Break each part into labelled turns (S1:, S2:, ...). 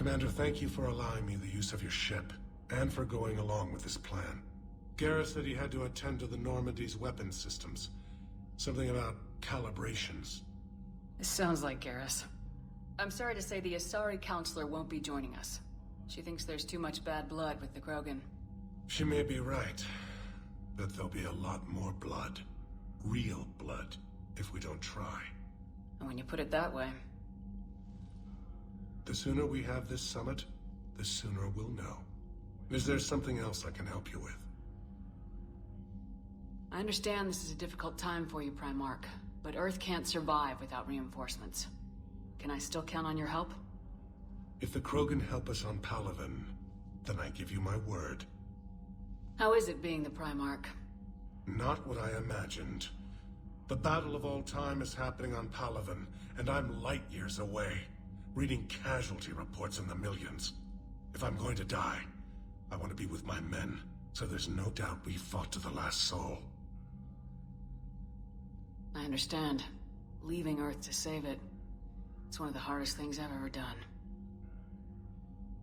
S1: Commander, thank you for allowing me the use of your ship, and for going along with this plan. Garrus said he had to attend to the Normandy's weapons systems. Something about calibrations.
S2: This sounds like Garrus. I'm sorry to say the Asari counselor won't be joining us. She thinks there's too much bad blood with the Krogan.
S1: She may be right, but there'll be a lot more blood. Real blood, if we don't try.
S2: And when you put it that way...
S1: The sooner we have this summit, the sooner we'll know. Is there something else I can help you with?
S2: I understand this is a difficult time for you, Primarch, but Earth can't survive without reinforcements. Can I still count on your help?
S1: If the Krogan help us on Palaven, then I give you my word.
S2: How is it being the Primarch?
S1: Not what I imagined. The battle of all time is happening on Palaven, and I'm light years away, reading casualty reports in the millions. If I'm going to die, I want to be with my men, so there's no doubt we fought to the last soul.
S2: I understand. Leaving Earth to save it. It's one of the hardest things I've ever done.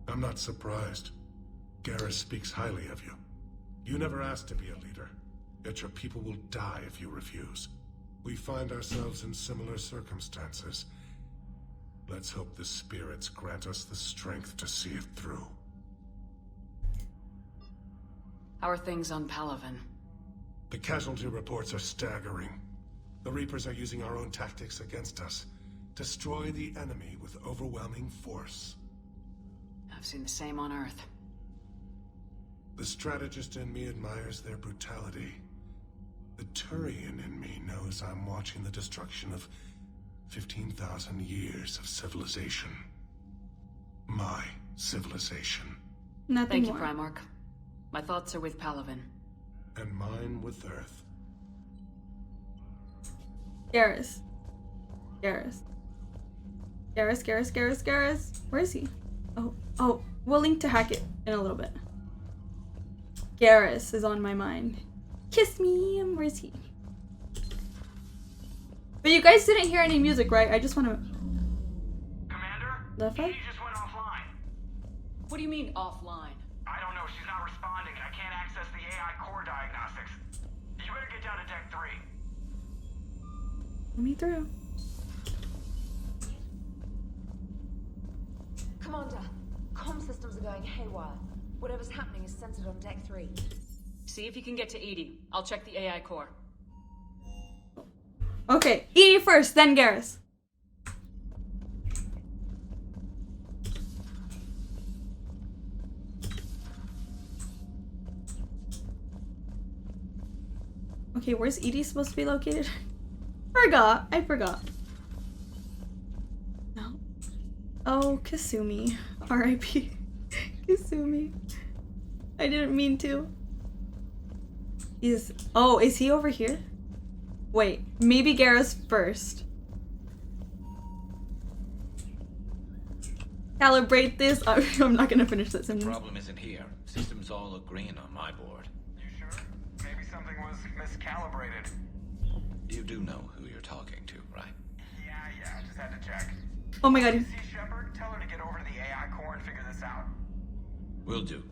S1: I'm not surprised. Garrus speaks highly of you. You never asked to be a leader, yet your people will die if you refuse. We find ourselves in similar circumstances. Let's hope the spirits grant us the strength to see it through.
S2: How are things on Palaven?
S1: The casualty reports are staggering. The Reapers are using our own tactics against us. Destroy the enemy with overwhelming force.
S2: I've seen the same on Earth.
S1: The strategist in me admires their brutality. The Turian in me knows I'm watching the destruction of 15,000 years of civilization. My civilization.
S3: Nothing
S2: Thank you,
S3: more.
S2: Primarch. My thoughts are with Palaven.
S1: And mine with Earth.
S3: Garrus. Garrus. Garrus, Garrus, Garrus, Garrus. Where is he? Oh, we'll link to hack it in a little bit. Garrus is on my mind. Kiss me, where is he? But you guys didn't hear any music, right? I just want to...
S4: Commander?
S3: The fuck?
S4: She just went offline.
S2: What do you mean, offline?
S4: I don't know, she's not responding. I can't access the AI core diagnostics. You better get down to deck 3.
S3: Let me through.
S5: Commander, comm systems are going haywire. Whatever's happening is centered on deck 3.
S2: See if you can get to EDI. I'll check the AI core.
S3: Okay, EDI first, then Garrus. Okay, where's EDI supposed to be located? I forgot. No. Oh, Kasumi. R.I.P. Kasumi. I didn't mean to. Is he over here? Wait, maybe Garrus first. Calibrate this. I'm not gonna finish that
S6: The
S3: sentence.
S6: problem isn't here. Systems all look green on my board.
S4: You sure? Maybe something was miscalibrated.
S6: You do know who you're talking to, right?
S4: Yeah, I just had to check.
S3: Oh my god.
S4: See Shepard? Tell her to get over to the AI core and figure this out.
S6: Will do.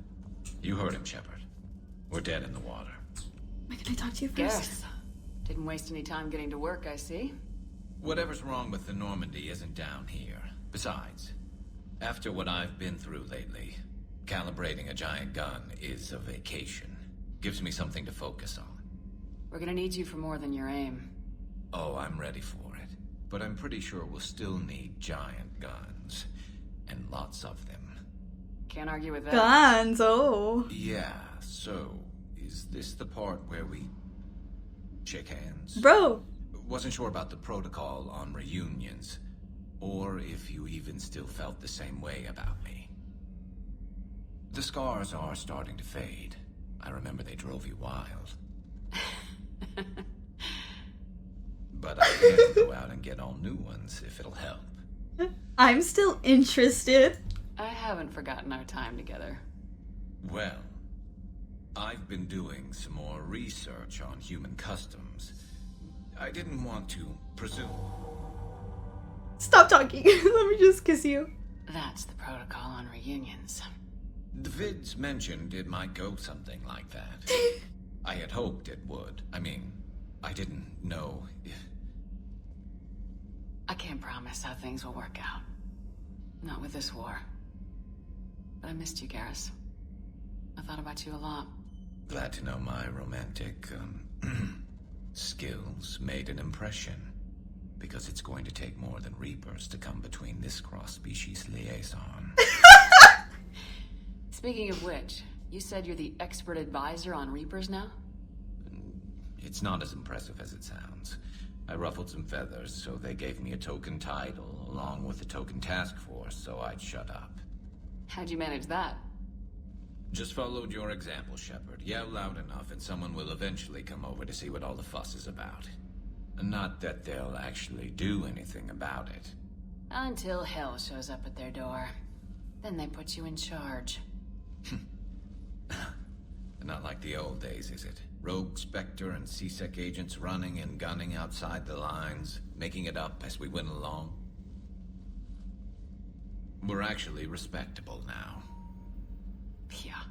S6: You heard him, Shepard. We're dead in the water.
S3: Why can I talk to you first?
S2: Garrus. Didn't waste any time getting to work, I see.
S6: Whatever's wrong with the Normandy isn't down here. Besides, after what I've been through lately, calibrating a giant gun is a vacation. Gives me something to focus on.
S2: We're gonna need you for more than your aim.
S6: Oh, I'm ready for it. But I'm pretty sure we'll still need giant guns. And lots of them.
S2: Can't argue with that.
S3: Guns, oh.
S6: Yeah, so is this the part where we shake hands?
S3: Bro.
S6: Wasn't sure about the protocol on reunions, or if you even still felt the same way about me. The scars are starting to fade. I remember they drove you wild. But I can go out and get all new ones if it'll help.
S3: I'm still interested.
S2: I haven't forgotten our time together.
S6: Well, I've been doing some more research on human customs. I didn't want to presume.
S3: Stop talking. Let me just kiss you.
S2: That's the protocol on reunions.
S6: The vids mentioned it might go something like that. I had hoped it would. I mean, I didn't know if...
S2: I can't promise how things will work out. Not with this war. But I missed you, Garrus. I thought about you a lot.
S6: Glad to know my romantic, skills made an impression. Because it's going to take more than Reapers to come between this cross-species liaison.
S2: Speaking of which, you said you're the expert advisor on Reapers now?
S6: It's not as impressive as it sounds. I ruffled some feathers, so they gave me a token title, along with a token task force, so I'd shut up.
S2: How'd you manage that?
S6: Just followed your example, Shepard. Yell loud enough, and someone will eventually come over to see what all the fuss is about. Not that they'll actually do anything about it.
S2: Until hell shows up at their door. Then they put you in charge.
S6: Not like the old days, is it? Rogue Spectre and C-Sec agents running and gunning outside the lines, making it up as we went along. We're actually respectable now.
S2: Yeah.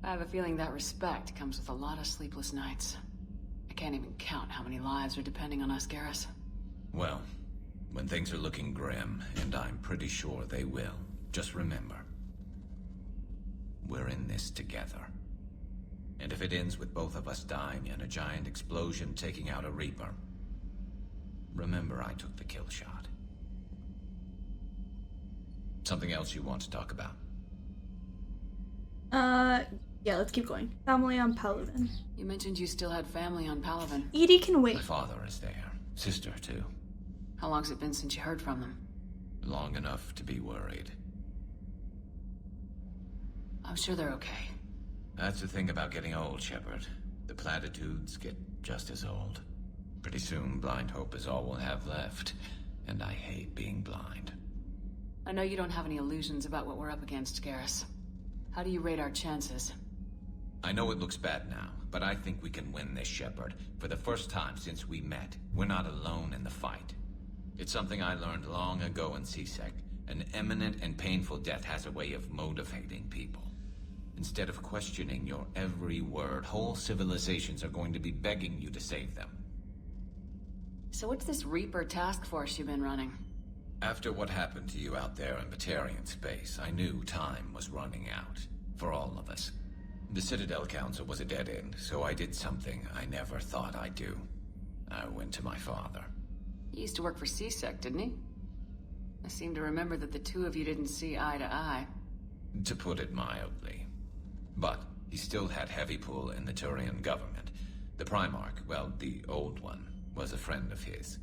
S2: I have a feeling that respect comes with a lot of sleepless nights. I can't even count how many lives are depending on us, Garrus.
S6: Well, when things are looking grim, and I'm pretty sure they will, just remember, we're in this together. And if it ends with both of us dying in a giant explosion taking out a Reaper, remember I took the kill shot. Something else you want to talk about?
S3: Yeah, let's keep going. Family on Palaven.
S2: You mentioned you still had family on Palaven.
S3: EDI can wait.
S6: My father is there. Sister, too.
S2: How long's it been since you heard from them?
S6: Long enough to be worried.
S2: I'm sure they're okay.
S6: That's the thing about getting old, Shepard. The platitudes get just as old. Pretty soon, blind hope is all we'll have left. And I hate being blind.
S2: I know you don't have any illusions about what we're up against, Garrus. How do you rate our chances?
S6: I know it looks bad now, but I think we can win this, Shepard. For the first time since we met, we're not alone in the fight. It's something I learned long ago in C-Sec. An imminent and painful death has a way of motivating people. Instead of questioning your every word, whole civilizations are going to be begging you to save them.
S2: So what's this Reaper task force you've been running?
S6: After what happened to you out there in Batarian space, I knew time was running out. For all of us. The Citadel Council was a dead end, so I did something I never thought I'd do. I went to my father.
S2: He used to work for C-Sec, didn't he? I seem to remember that the two of you didn't see eye to eye.
S6: To put it mildly. But he still had heavy pull in the Turian government. The Primarch, well, the old one, was a friend of his.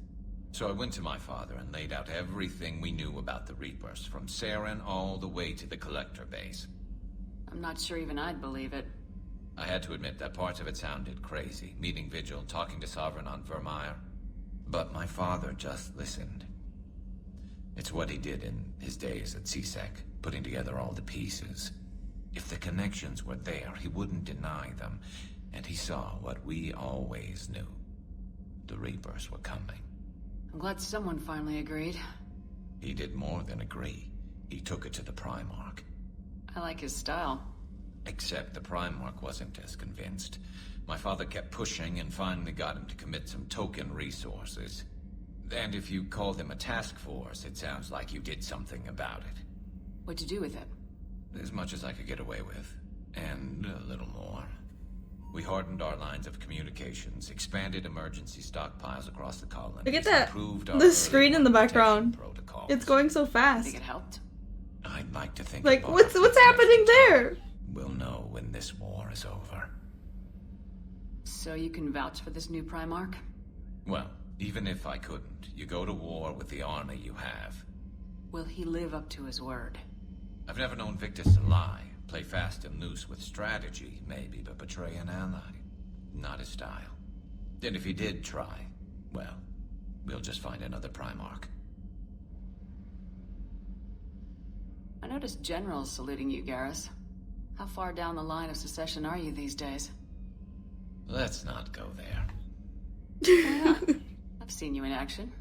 S6: So I went to my father and laid out everything we knew about the Reapers, from Saren all the way to the Collector base.
S2: I'm not sure even I'd believe it.
S6: I had to admit that parts of it sounded crazy, meeting Vigil, talking to Sovereign on Vermeer. But my father just listened. It's what he did in his days at C-Sec, putting together all the pieces. If the connections were there, he wouldn't deny them, and he saw what we always knew. The Reapers were coming.
S2: I'm glad someone finally agreed.
S6: He did more than agree. He took it to the Primarch.
S2: I like his style.
S6: Except the Primarch wasn't as convinced. My father kept pushing and finally got him to commit some token resources. And if you call them a task force, it sounds like you did something about it.
S2: What'd you do with it?
S6: As much as I could get away with. And a little more. We hardened our lines of communications, expanded emergency stockpiles across the colony.
S3: Look at that.
S6: Improved
S3: The screen in the background.
S6: Protocols.
S3: It's going so
S2: Think
S3: fast.
S2: it helped?
S6: I'd like to think
S3: Like,
S6: about
S3: what's
S6: it.
S3: happening there?
S6: We'll know when this war is over.
S2: So you can vouch for this new Primarch?
S6: Well, even if I couldn't, you go to war with the army you have.
S2: Will he live up to his word?
S6: I've never known Victus to lie. Play fast and loose with strategy, maybe, but betray an ally. Not his style. And if he did try, well, we'll just find another Primarch.
S2: I noticed generals saluting you, Garrus. How far down the line of secession are you these days?
S6: Let's not go there.
S2: Why not? I've seen you in action.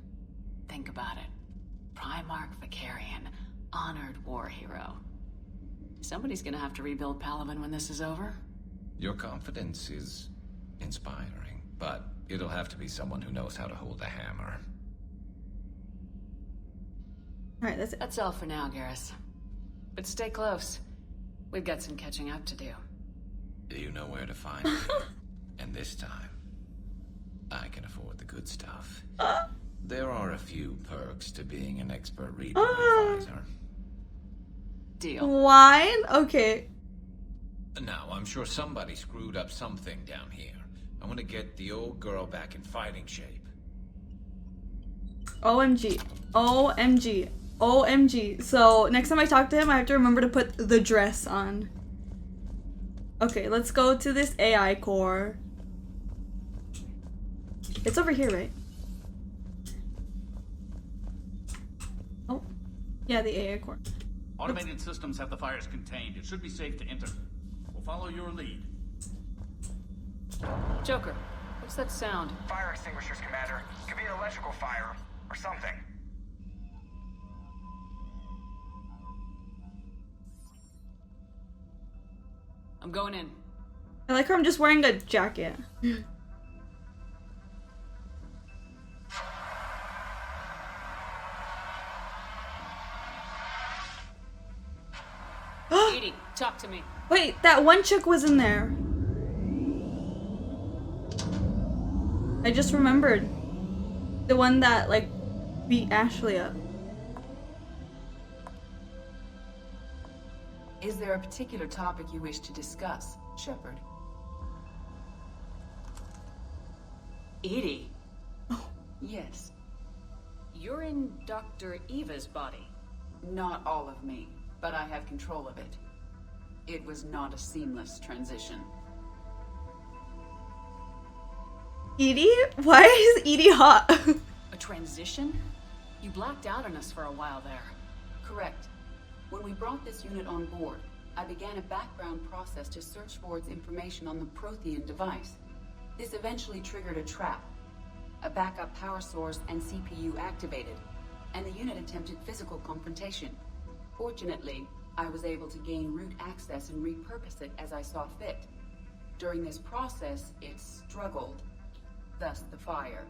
S2: Think about it. Primarch Vicarian, honored war hero. Somebody's gonna have to rebuild Palaven when this is over.
S6: Your confidence is inspiring, but it'll have to be someone who knows how to hold a hammer.
S3: Alright, that's it.
S2: That's all for now, Garrus. But stay close. We've got some catching up to do.
S6: You know where to find me. And this time, I can afford the good stuff. There are a few perks to being an expert reader advisor.
S2: Deal.
S3: Wine? Okay.
S6: Now, I'm sure somebody screwed up something down here. I want to get the old girl back in fighting shape.
S3: OMG. OMG. OMG. So, next time I talk to him, I have to remember to put the dress on. Okay, let's go to this AI core. It's over here, right? Oh. Yeah, the AI core.
S7: Automated systems have the fires contained. It should be safe to enter. We'll follow your lead.
S2: Joker, what's that sound?
S4: Fire extinguishers, Commander. Could be an electrical fire or something.
S2: I'm going in.
S3: I like how I'm just wearing a jacket.
S2: EDI, talk to me.
S3: Wait, that one chick was in there. I just remembered. The one that, like, beat Ashley up.
S2: Is there a particular topic you wish to discuss, Shepard? EDI? Yes. You're in Dr. Eva's body. Not all of me, but I have control of it. It was not a seamless transition.
S3: EDI? Why is EDI hot?
S2: A transition? You blacked out on us for a while there. Correct. When we brought this unit on board, I began a background process to search for its information on the Prothean device. This eventually triggered a trap. A backup power source and CPU activated, and the unit attempted physical confrontation. Fortunately, I was able to gain root access and repurpose it as I saw fit. During this process, it struggled. Thus the fire.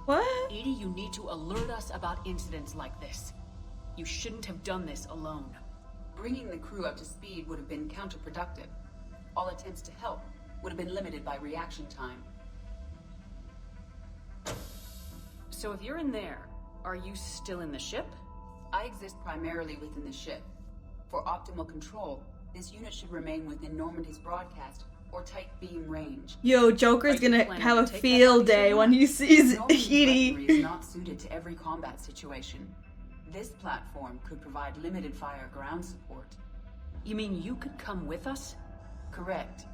S3: What?
S2: EDI, you need to alert us about incidents like this. You shouldn't have done this alone. Bringing the crew up to speed would have been counterproductive. All attempts to help would have been limited by reaction time. So if you're in there, are you still in the ship? I exist primarily within the ship. For optimal control, this unit should remain within Normandy's broadcast or tight beam range.
S3: Yo, Joker's
S2: Are you
S3: gonna
S2: planning
S3: have
S2: to
S3: a
S2: take that
S3: field
S2: action
S3: day
S2: now?
S3: when he sees
S2: Normandy's
S3: EDI.
S2: weaponry is not suited to every combat situation. This platform could provide limited fire ground support. You mean you could come with us? Correct.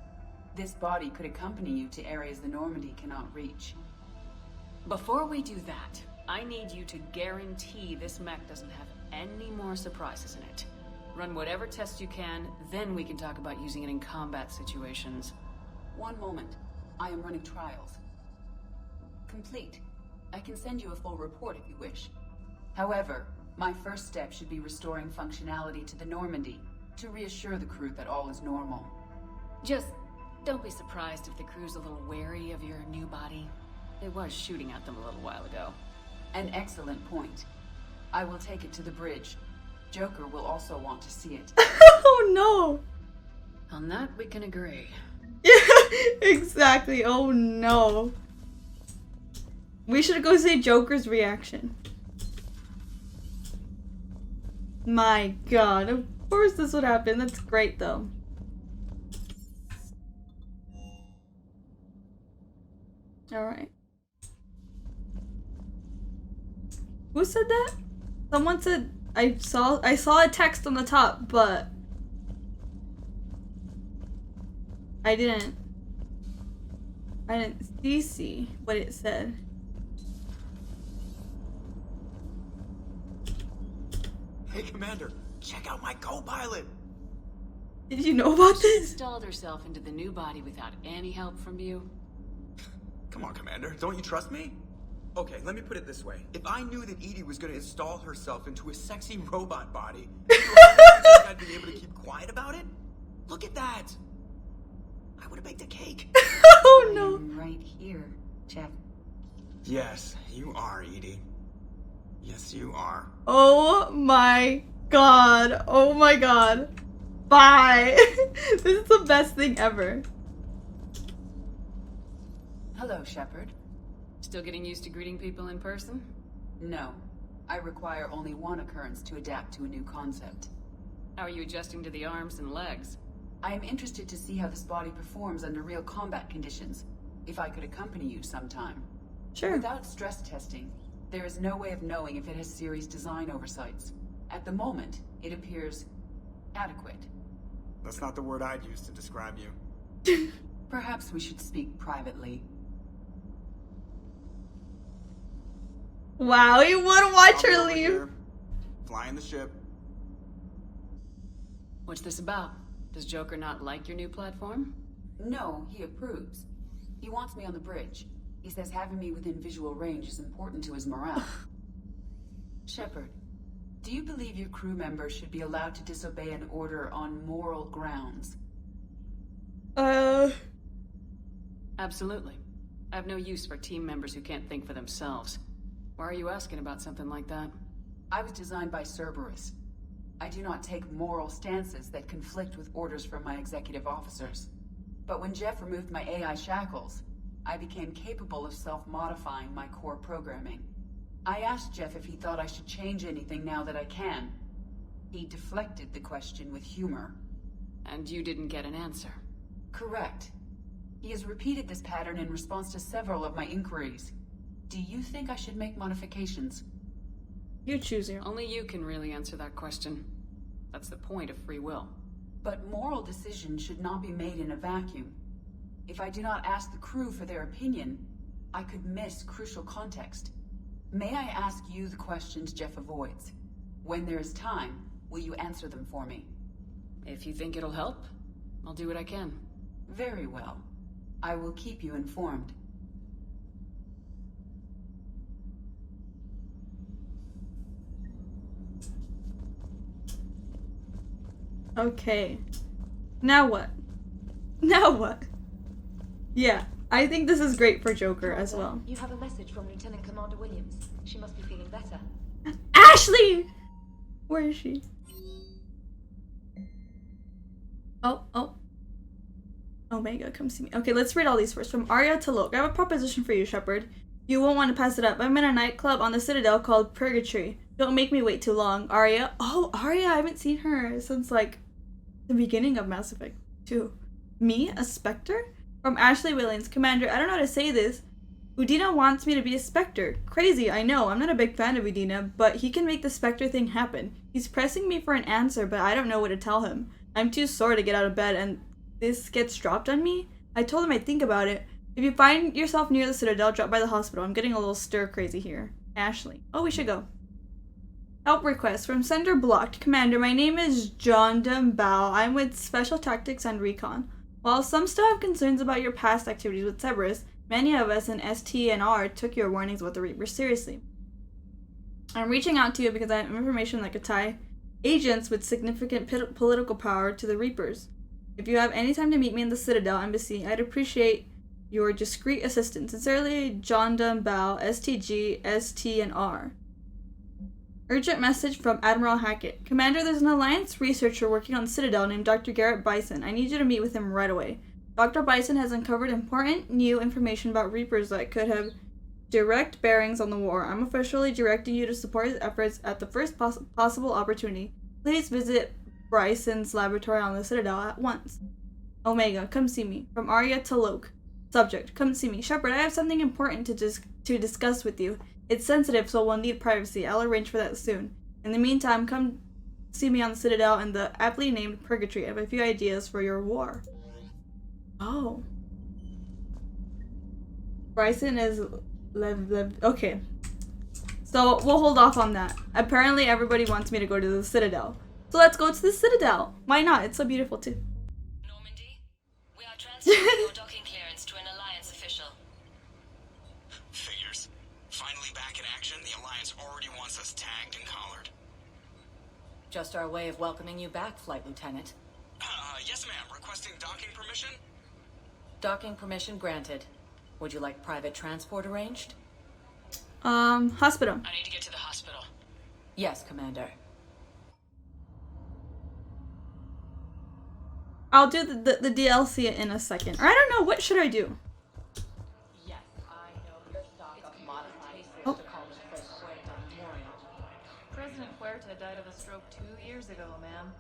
S2: This body could accompany you to areas the Normandy cannot reach. Before we do that, I need you to guarantee this mech doesn't have any more surprises in it. Run whatever tests you can, then we can talk about using it in combat situations. One moment. I am running trials. Complete. I can send you a full report if you wish. However, my first step should be restoring functionality to the Normandy to reassure the crew that all is normal. Just don't be surprised if the crew's a little wary of your new body. It was shooting at them a little while ago. An excellent point. I will take it to the bridge. Joker will also want to see it.
S3: Oh no.
S2: On that, we can agree.
S3: Yeah, exactly. Oh no. We should go see Joker's reaction. My god, of course this would happen. That's great though. Alright. Who said that? Someone said I saw a text on the top, but I didn't see what it said.
S8: Hey, Commander, check out my co-pilot.
S3: Did you know about
S2: She
S3: this?
S2: installed herself into the new body without any help from you.
S8: Come on, Commander, don't you trust me? Okay, let me put it this way. If I knew that EDI was going to install herself into a sexy robot body, do you think I'd be able to keep quiet about it? Look at that! I would have baked a cake.
S3: Oh no.
S2: I'm right here, Jeff.
S8: Yes, you are, EDI. Yes, you are.
S3: Oh my god. Oh my god. Bye. This is the best thing ever.
S2: Hello, Shepard.
S9: Still getting used to greeting people in person?
S2: No. I require only one occurrence to adapt to a new concept.
S9: How are you adjusting to the arms and legs?
S2: I am interested to see how this body performs under real combat conditions. If I could accompany you sometime.
S3: Sure.
S2: Without stress testing, there is no way of knowing if it has serious design oversights. At the moment, it appears adequate.
S8: That's not the word I'd use to describe you.
S2: Perhaps we should speak privately.
S3: Wow, he would watch
S8: I'll be
S3: her
S8: over
S3: leave.
S8: here, flying the ship.
S9: What's this about? Does Joker not like your new platform?
S2: No, he approves. He wants me on the bridge. He says having me within visual range is important to his morale. Shepard, do you believe your crew members should be allowed to disobey an order on moral grounds?
S9: Absolutely. I have no use for team members who can't think for themselves. Why are you asking about something like that?
S2: I was designed by Cerberus. I do not take moral stances that conflict with orders from my executive officers. But when Jeff removed my AI shackles, I became capable of self-modifying my core programming. I asked Jeff if he thought I should change anything now that I can. He deflected the question with humor.
S9: And you didn't get an answer?
S2: Correct. He has repeated this pattern in response to several of my inquiries. Do you think I should make modifications?
S3: You choose your own.
S9: Only you can really answer that question. That's the point of free will.
S2: But moral decisions should not be made in a vacuum. If I do not ask the crew for their opinion, I could miss crucial context. May I ask you the questions Jeff avoids? When there is time, will you answer them for me?
S9: If you think it'll help, I'll do what I can.
S2: Very well. I will keep you informed.
S3: Okay. Now what? Now what? Yeah, I think this is great for Joker as well.
S5: You have a message from Lieutenant Commander Williams. She must be feeling better.
S3: Ashley! Where is she? Oh. Omega, come see me. Okay, let's read all these first. From Arya to Loke. I have a proposition for you, Shepard. You won't want to pass it up. I'm in a nightclub on the Citadel called Purgatory. Don't make me wait too long. Arya. Oh, Arya, I haven't seen her since, like, the beginning of Mass Effect 2. Me? A Spectre? From Ashley Williams. Commander, I don't know how to say this. Udina wants me to be a Spectre. Crazy, I know. I'm not a big fan of Udina, but he can make the Spectre thing happen. He's pressing me for an answer, but I don't know what to tell him. I'm too sore to get out of bed, and this gets dropped on me? I told him I'd think about it. If you find yourself near the Citadel, drop by the hospital. I'm getting a little stir-crazy here. Ashley. Oh, we should go. Help request from Sender Blocked. Commander, my name is John Bao. I'm with Special Tactics and Recon. While some still have concerns about your past activities with Cerberus, many of us in ST&R took your warnings about the Reapers seriously. I'm reaching out to you because I have information that could tie agents with significant political power to the Reapers. If you have any time to meet me in the Citadel Embassy, I'd appreciate your discreet assistance. Sincerely, John Bao, STG, ST&R. Urgent message from Admiral Hackett. Commander, there's an Alliance researcher working on Citadel named Dr. Garrett Bison. I need you to meet with him right away. Dr. Bison has uncovered important new information about Reapers that could have direct bearings on the war. I'm officially directing you to support his efforts at the first possible opportunity. Please visit Bison's laboratory on the Citadel at once. Omega, come see me. From Arya to Loke. Subject, come see me. Shepard, I have something important to discuss with you. It's sensitive, so we'll need privacy. I'll arrange for that soon. In the meantime, come see me on the Citadel in the aptly named Purgatory. I have a few ideas for your war. Oh. Bryson is... Okay. So, we'll hold off on that. Apparently, everybody wants me to go to the Citadel. So let's go to the Citadel. Why not? It's so beautiful, too.
S10: Normandy, we are transferring your docking clearance to an Alliance official.
S4: Figures.
S11: Just our way of welcoming you back, Flight Lieutenant.
S4: Yes, ma'am. Requesting docking permission?
S11: Docking permission granted. Would you like private transport arranged?
S3: Hospital.
S9: I need to get to the hospital.
S11: Yes, Commander.
S3: I'll do the DLC in a second. Or I don't know, what should I do?
S11: Yes, I know your stock of modified
S3: Oh.
S11: to call this place Huerta Memorial.
S5: President Huerta died of a stroke 2 years ago, ma'am.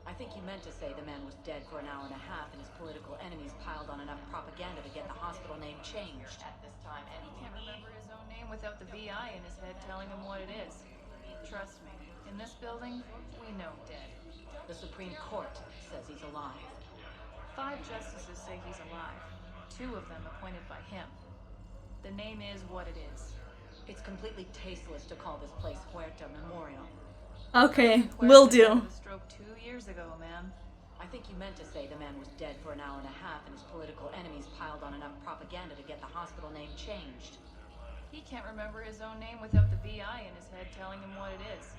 S11: I think you meant to say the man was dead for an hour and a half and his political enemies piled on enough propaganda to get the hospital name changed.
S5: At this time, and he can't remember his own name without the VI in his head telling him what it is. Trust me, in this building, we know dead.
S11: The Supreme Court says he's alive.
S5: 5 justices say he's alive. 2 of them appointed by him. The name is what it is.
S11: It's completely tasteless to call this place Huerta Memorial.
S3: Okay,
S5: Huerta
S3: will
S5: died
S3: do.
S5: of a stroke 2 years ago, ma'am.
S11: I think you meant to say the man was dead for an hour and a half and his political enemies piled on enough propaganda to get the hospital name changed.
S5: He can't remember his own name without the VI in his head telling him what it is.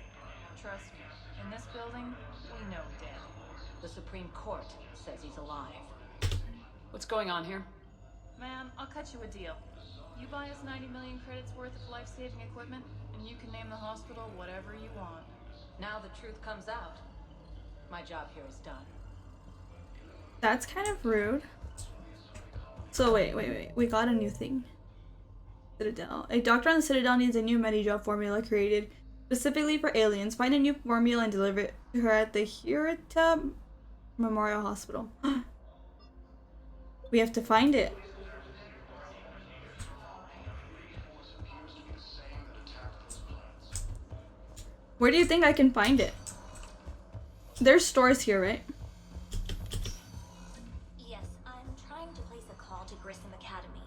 S5: Trust me, in this building, we know dead.
S11: The Supreme Court says he's alive.
S9: What's going on here?
S5: Ma'am, I'll cut you a deal. You buy us 90 million credits worth of life-saving equipment, and you can name the hospital whatever you want.
S11: Now the truth comes out. My job here is done.
S3: That's kind of rude. So wait. We got a new thing. Citadel. A doctor on the Citadel needs a new Medidrop formula created specifically for aliens. Find a new formula and deliver it to her at the Huerta Memorial Hospital. We have to find it. Where do you think I can find it? There's stores here, right?
S12: Yes, I'm trying to place a call to Grissom Academy.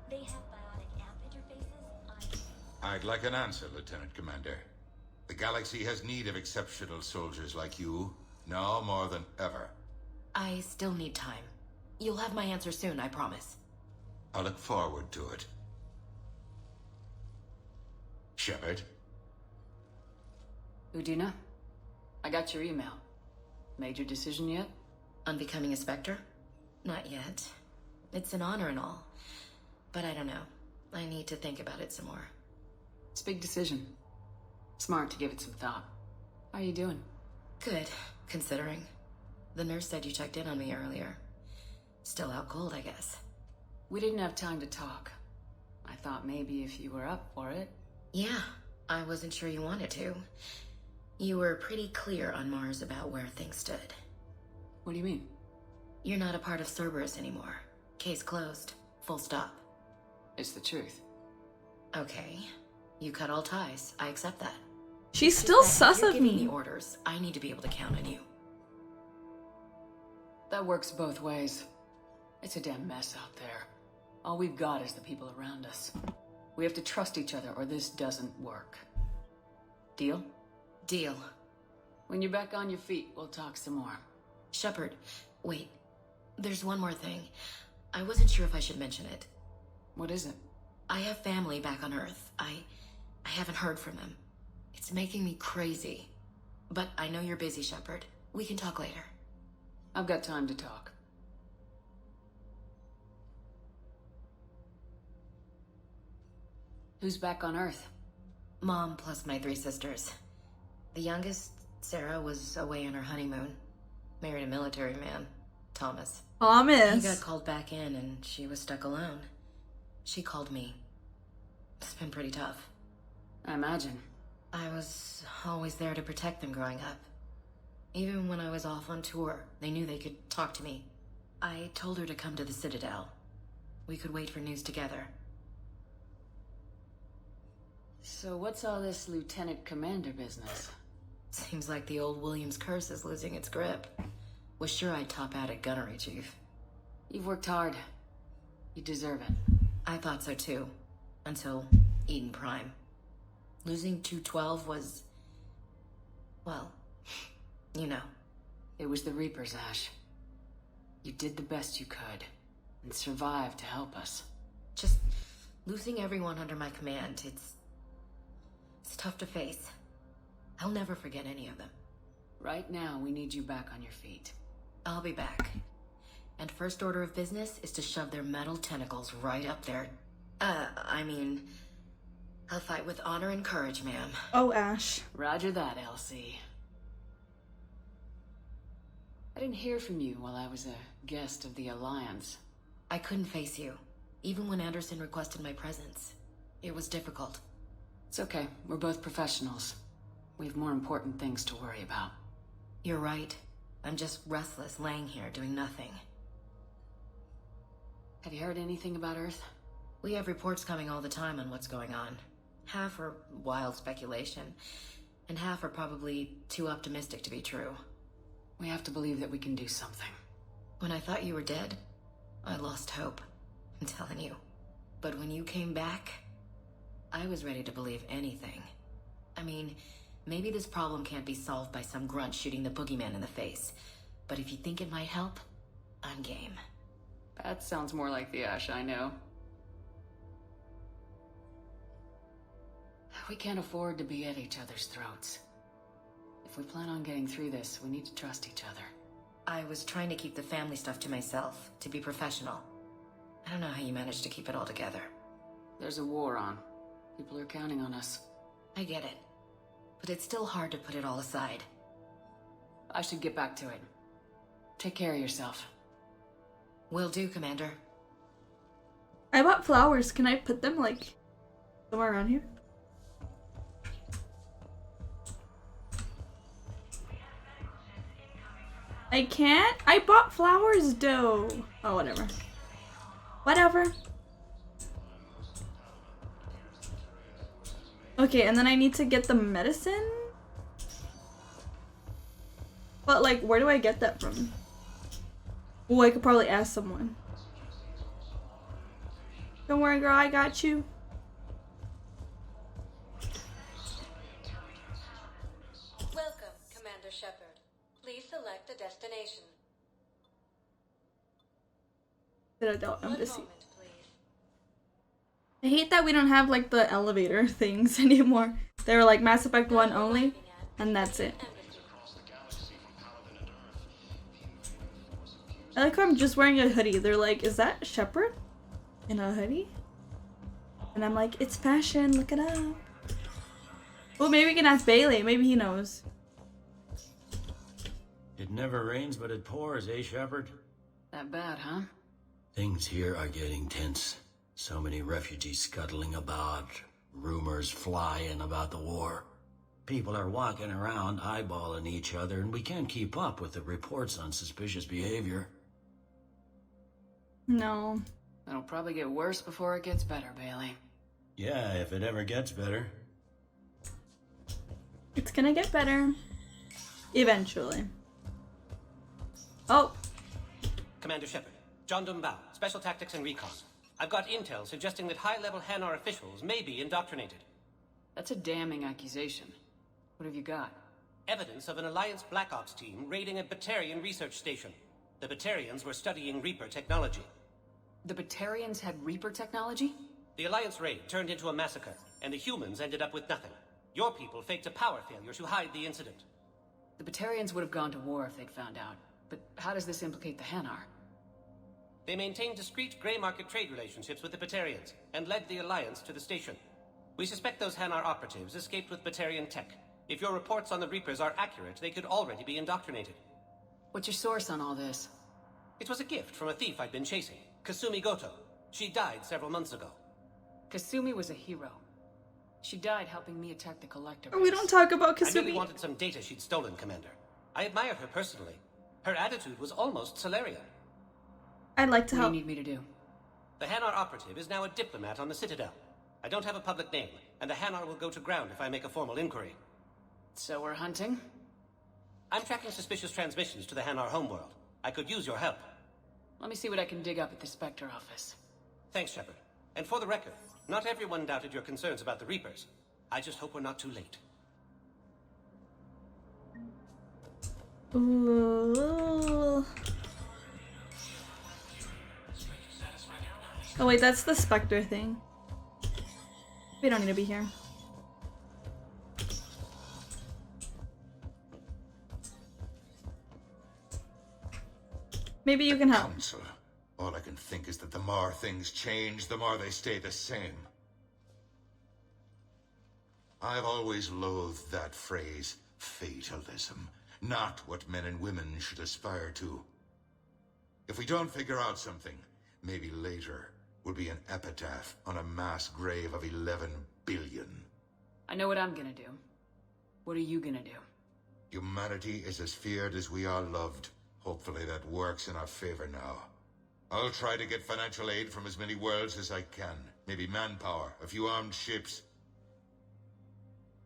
S12: They have bionic amp interfaces.
S13: I'd like an answer, Lieutenant Commander. The galaxy has need of exceptional soldiers like you, now more than ever.
S11: I still need time. You'll have my answer soon, I promise.
S13: I look forward to it. Shepard?
S9: Udina, I got your email. Made your decision yet?
S11: On becoming a Spectre? Not yet. It's an honor and all. But I don't know. I need to think about it some more.
S9: It's a big decision. Smart to give it some thought. How are you doing?
S11: Good, considering. The nurse said you checked in on me earlier. Still out cold, I guess.
S9: We didn't have time to talk. I thought maybe if you were up for it.
S11: Yeah, I wasn't sure you wanted to. You were pretty clear on Mars about where things stood.
S9: What do you mean?
S11: You're not a part of Cerberus anymore. Case closed. Full stop.
S9: It's the truth.
S11: Okay. You cut all ties. I accept that.
S3: She's still sus
S11: You're
S3: of
S11: giving
S3: me.
S11: me orders. I need to be able to count on you.
S9: That works both ways. It's a damn mess out there. All we've got is the people around us. We have to trust each other or this doesn't work. Deal?
S11: Deal.
S9: When you're back on your feet, we'll talk some more.
S11: Shepard, wait. There's one more thing. I wasn't sure if I should mention it.
S9: What is it?
S11: I have family back on Earth. I haven't heard from them. It's making me crazy. But I know you're busy, Shepard. We can talk later.
S9: I've got time to talk. Who's back on Earth?
S11: Mom plus my 3 sisters. The youngest, Sarah, was away on her honeymoon. Married a military man, Thomas.
S3: Thomas.
S11: He got called back in and she was stuck alone. She called me. It's been pretty tough.
S9: I imagine.
S11: I was always there to protect them growing up. Even when I was off on tour, they knew they could talk to me. I told her to come to the Citadel. We could wait for news together.
S9: So what's all this Lieutenant Commander business?
S11: Seems like the old Williams curse is losing its grip. Was sure I'd top out at gunnery, Chief.
S9: You've worked hard. You deserve it.
S11: I thought so too. Until Eden Prime. Losing 212 was... well, you know.
S9: It was the Reapers, Ash. You did the best you could. And survived to help us.
S11: Just losing everyone under my command, it's tough to face. I'll never forget any of them.
S9: Right now, we need you back on your feet.
S11: I'll be back. And first order of business is to shove their metal tentacles right up there. I mean, I'll fight with honor and courage, ma'am.
S3: Oh, Ash.
S9: Roger that, Elsie. I didn't hear from you while I was a guest of the Alliance.
S11: I couldn't face you, even when Anderson requested my presence. It was difficult.
S9: It's okay. We're both professionals. We have more important things to worry about.
S11: You're right. I'm just restless, laying here, doing nothing.
S9: Have you heard anything about Earth?
S11: We have reports coming all the time on what's going on. Half are wild speculation, and half are probably too optimistic to be true.
S9: We have to believe that we can do something.
S11: When I thought you were dead, I lost hope. I'm telling you. But when you came back, I was ready to believe anything. I mean, maybe this problem can't be solved by some grunt shooting the boogeyman in the face. But if you think it might help, I'm game.
S9: That sounds more like the Ash I know. We can't afford to be at each other's throats. If we plan on getting through this, we need to trust each other.
S11: I was trying to keep the family stuff to myself, to be professional. I don't know how you managed to keep it all together.
S9: There's a war on. People are counting on us.
S11: I get it. But it's still hard to put it all aside.
S9: I should get back to it. Take care of yourself.
S11: Will do, Commander.
S3: I bought flowers. Can I put them, like, somewhere around here? I can't? I bought flowers, though. Oh, whatever. Whatever. Okay, and then I need to get the medicine? But, like, where do I get that from? Oh, I could probably ask someone. Don't worry, girl, I got you.
S14: Welcome, Commander Shepard. Please select a destination.
S3: Citadel Embassy.
S14: One moment, please.
S3: I hate that we don't have, like, the elevator things anymore. They were like Mass Effect 1 only, and that's it. I like how I'm just wearing a hoodie. They're like, is that Shepard in a hoodie? And I'm like, it's fashion, look it up. Well, maybe we can ask Bailey. Maybe he knows.
S15: It never rains, but it pours, eh, Shepard?
S9: That bad, huh?
S15: Things here are getting tense. So many refugees scuttling about, rumors flying about the war. People are walking around eyeballing each other, and we can't keep up with the reports on suspicious behavior.
S3: No.
S9: It'll probably get worse before it gets better, Bailey.
S15: Yeah, if it ever gets better.
S3: It's gonna get better. Eventually. Oh.
S16: Commander Shepard, John Dumbao, Special Tactics and Recon. I've got intel suggesting that high-level Hanar officials may be indoctrinated.
S9: That's a damning accusation. What have you got?
S16: Evidence of an Alliance Black Ops team raiding a Batarian research station. The Batarians were studying Reaper technology.
S9: The Batarians had Reaper technology?
S16: The Alliance raid turned into a massacre, and the humans ended up with nothing. Your people faked a power failure to hide the incident.
S9: The Batarians would have gone to war if they'd found out. But how does this implicate the Hanar?
S16: They maintained discreet gray market trade relationships with the Batarians, and led the Alliance to the station. We suspect those Hanar operatives escaped with Batarian tech. If your reports on the Reapers are accurate, they could already be indoctrinated.
S9: What's your source on all this?
S16: It was a gift from a thief I'd been chasing, Kasumi Goto. She died several months ago.
S9: Kasumi was a hero. She died helping me attack the Collector.
S3: We don't talk about Kasumi.
S16: I really wanted some data she'd stolen, Commander. I admired her personally. Her attitude was almost Solarian.
S3: I'd like to help.
S9: What do you need me to do?
S16: The Hanar operative is now a diplomat on the Citadel. I don't have a public name, and the Hanar will go to ground if I make a formal inquiry.
S9: So we're hunting?
S16: I'm tracking suspicious transmissions to the Hanar homeworld. I could use your help.
S9: Let me see what I can dig up at the Spectre office.
S16: Thanks, Shepard. And for the record, not everyone doubted your concerns about the Reapers. I just hope we're not too late.
S3: Ooh. Oh wait, that's the Spectre thing. We don't need to be here. Maybe you can help.
S13: Council. All I can think is that the more things change, the more they stay the same. I've always loathed that phrase, fatalism. Not what men and women should aspire to. If we don't figure out something, maybe later will be an epitaph on a mass grave of 11 billion.
S9: I know what I'm gonna do. What are you gonna do?
S13: Humanity is as feared as we are loved. Hopefully that works in our favor now. I'll try to get financial aid from as many worlds as I can. Maybe manpower, a few armed ships.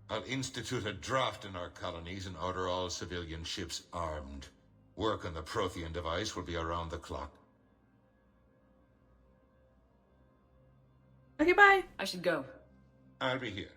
S13: I'll institute a draft in our colonies and order all civilian ships armed. Work on the Prothean device will be around the clock.
S3: Okay, bye.
S9: I should go.
S13: I'll be here.